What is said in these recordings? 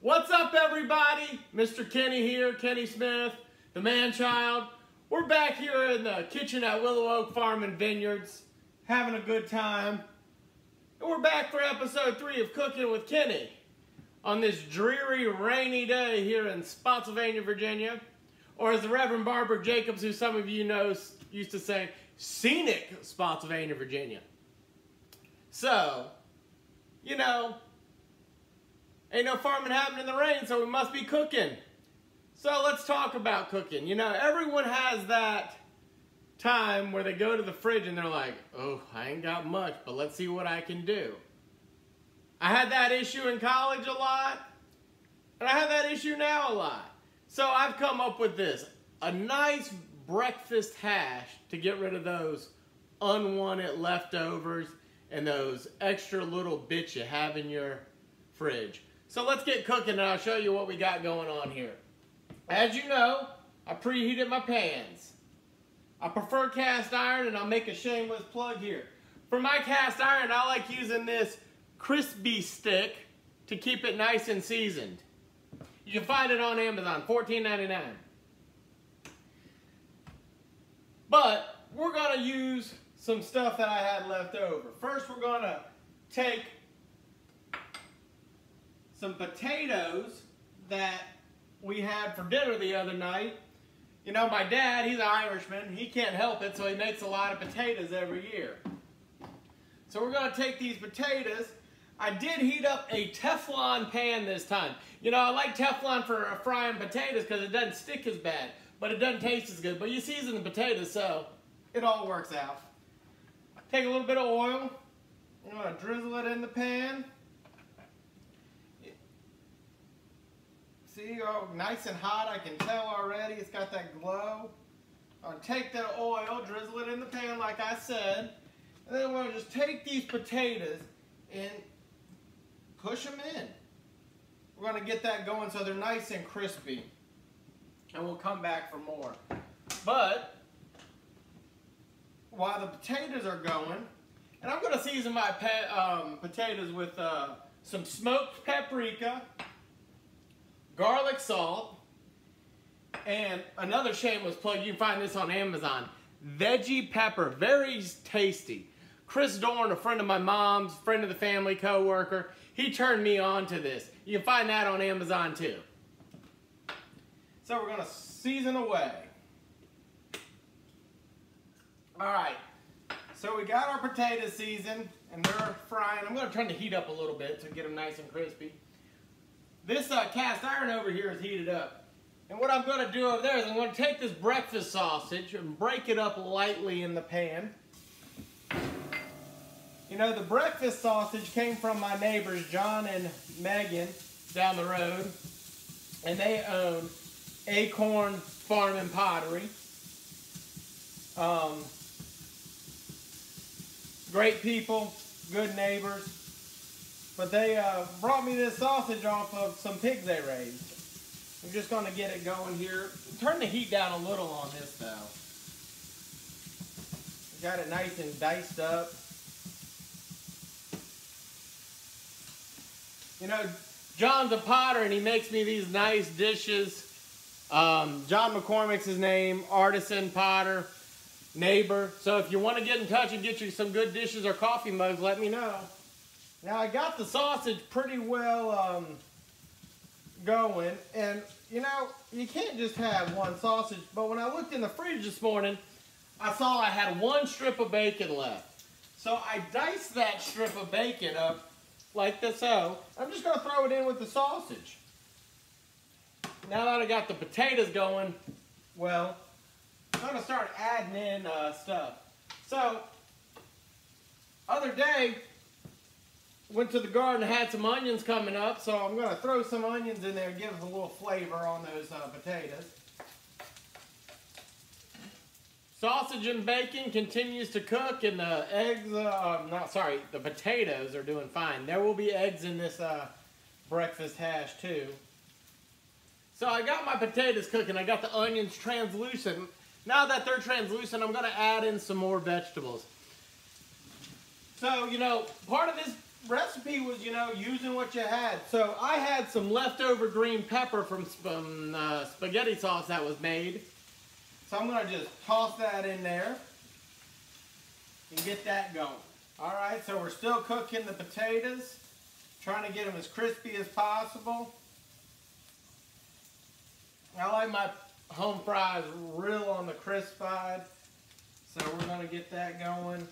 What's up, everybody? Mr. Kenny here, Kenny Smith, the man-child. We're back here in the kitchen at Willow Oak Farm Vineyards, having a good time. And we're back for episode 3 of Cooking with Kenny on this dreary, rainy day here in Spotsylvania, Virginia. Or as the Reverend Barbara Jacobs, who some of you know, used to say, scenic Spotsylvania, Virginia. So, you know, ain't no farming happening in the rain, so we must be cooking. So let's talk about cooking. You know, everyone has that time where they go to the fridge and they're like, oh, I ain't got much, but let's see what I can do. I had that issue in college a lot, and I have that issue now a lot. So I've come up with this, a nice breakfast hash to get rid of those unwanted leftovers and those extra little bits you have in your fridge. So let's get cooking and I'll show you what we got going on here. As you know, I preheated my pans. I prefer cast iron, and I'll make a shameless plug here. For my cast iron, I like using this crispy stick to keep it nice and seasoned. You can find it on Amazon, $14.99. But we're going to use some stuff that I had left over. First, we're going to take some potatoes that we had for dinner the other night. You know, my dad, he's an Irishman. He can't help it, so he makes a lot of potatoes every year. So we're going to take these potatoes. I did heat up a Teflon pan this time. You know, I like Teflon for frying potatoes because it doesn't stick as bad, but it doesn't taste as good. But you season the potatoes, so it all works out. Take a little bit of oil. I'm going to drizzle it in the pan. See, oh, nice and hot, I can tell already. It's got that glow. I'll take that oil, drizzle it in the pan like I said, and then we'll just take these potatoes and push them in. We're going to get that going so they're nice and crispy. And we'll come back for more. But while the potatoes are going, and I'm going to season my potatoes with some smoked paprika, garlic salt, and another shameless plug, you can find this on Amazon, veggie pepper, very tasty. Chris Dorn, a friend of my mom's, friend of the family, co-worker, he turned me on to this. You can find that on Amazon too. So we're going to season away. Alright, so we got our potatoes seasoned and they're frying. I'm going to turn the heat up a little bit to get them nice and crispy. This cast iron over here is heated up. And what I'm going to do over there is I'm going to take this breakfast sausage and break it up lightly in the pan. You know, the breakfast sausage came from my neighbors, John and Megan, down the road. And they own Acorn Farm and Pottery. Great people, good neighbors. But they brought me this sausage off of some pigs they raised. I'm just going to get it going here. Turn the heat down a little on this though. Got it nice and diced up. You know, John's a potter and he makes me these nice dishes. John McCormick's his name, artisan potter, neighbor. So if you want to get in touch and get you some good dishes or coffee mugs, let me know. Now I got the sausage pretty well going, and you know, you can't just have one sausage, but when I looked in the fridge this morning, I saw I had one strip of bacon left. So I diced that strip of bacon up like this so. I'm just going to throw it in with the sausage. Now that I got the potatoes going, well, I'm going to start adding in stuff. So, other day, went to the garden and had some onions coming up, so I'm going to throw some onions in there and give us a little flavor on those potatoes. Sausage and bacon continues to cook, and the eggs, the potatoes are doing fine. There will be eggs in this breakfast hash too. So I got my potatoes cooking. I got the onions translucent. Now that they're translucent, I'm going to add in some more vegetables. So, you know, part of this recipe was, you know, using what you had. So I had some leftover green pepper from spaghetti sauce that was made. So I'm going to just toss that in there and get that going. All right, so we're still cooking the potatoes, trying to get them as crispy as possible. I like my home fries real on the crisp side, so we're going to get that going.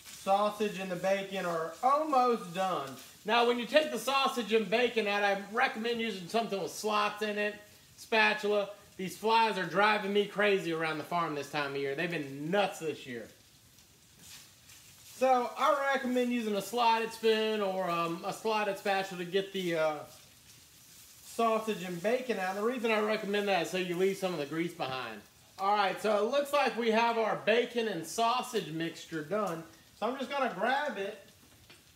Sausage and the bacon are almost done. Now, when you take the sausage and bacon out, I recommend using something with slots in it, spatula. These flies are driving me crazy around the farm this time of year. They've been nuts this year. So I recommend using a slotted spoon or a slotted spatula to get the sausage and bacon out. And the reason I recommend that is so you leave some of the grease behind. All right, so it looks like we have our bacon and sausage mixture done. So I'm just gonna grab it,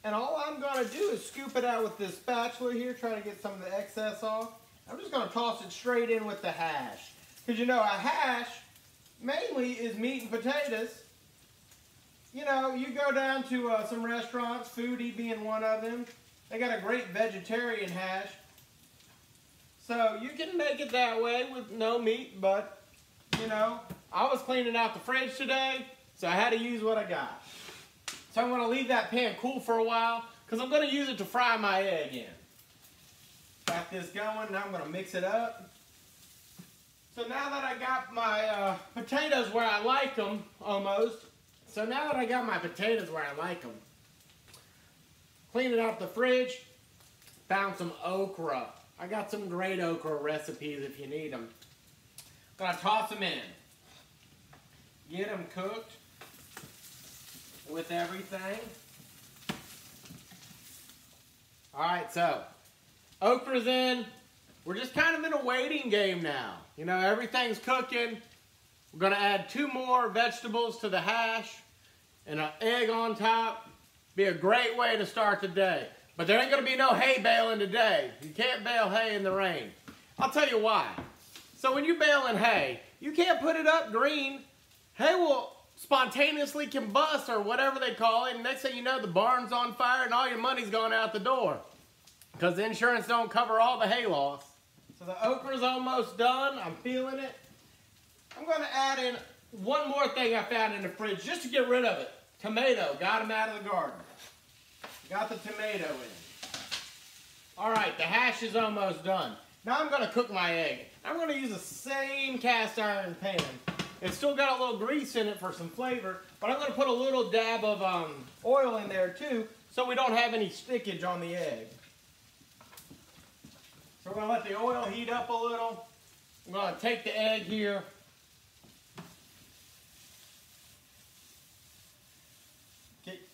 and all I'm gonna do is scoop it out with this spatula here, try to get some of the excess off. I'm just gonna toss it straight in with the hash. Because you know, a hash mainly is meat and potatoes. You know, you go down to some restaurants, Foodie being one of them, they got a great vegetarian hash. So you can make it that way with no meat, but, you know, I was cleaning out the fridge today, so I had to use what I got. So I'm going to leave that pan cool for a while, because I'm going to use it to fry my egg in. Got this going, now I'm going to mix it up. So now that I got my potatoes where I like them, almost, so now that I got my potatoes where I like them, cleaning out the fridge, found some okra. I got some great okra recipes if you need them. Gonna toss them in. Get them cooked with everything. Alright, so okra's in. We're just kind of in a waiting game now. You know, everything's cooking. We're gonna add 2 more vegetables to the hash and an egg on top. Be a great way to start the day. But there ain't gonna be no hay baling today. You can't bale hay in the rain. I'll tell you why. So when you bale in hay, you can't put it up green. Hay will spontaneously combust, or whatever they call it, and next thing you know, the barn's on fire and all your money's gone out the door. Because the insurance don't cover all the hay loss. So the okra's almost done. I'm feeling it. I'm gonna add in one more thing I found in the fridge just to get rid of it. Tomato, got them out of the garden. Got the tomato in. All right, the hash is almost done. Now I'm gonna cook my egg. I'm gonna use the same cast iron pan. It's still got a little grease in it for some flavor, but I'm gonna put a little dab of oil in there too, so we don't have any stickage on the egg. So we're gonna let the oil heat up a little. I'm gonna take the egg here.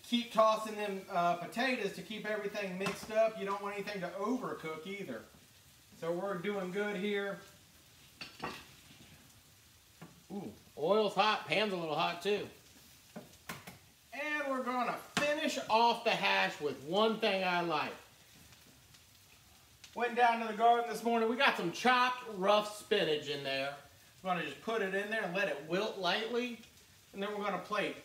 Keep tossing them potatoes to keep everything mixed up. You don't want anything to overcook either. So we're doing good here. Ooh, oil's hot, pan's a little hot too. And we're gonna finish off the hash with one thing I like. Went down to the garden this morning. We got some chopped rough spinach in there. We're gonna just put it in there and let it wilt lightly. And then we're gonna plate.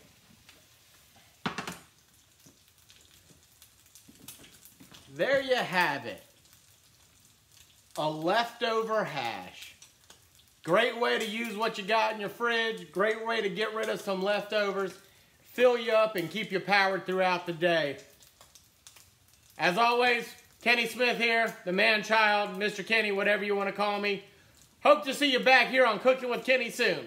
There you have it. A leftover hash. Great way to use what you got in your fridge. Great way to get rid of some leftovers. Fill you up and keep you powered throughout the day. As always, Kenny Smith here, the man-child, Mr. Kenny, whatever you want to call me. Hope to see you back here on Cooking with Kenny soon.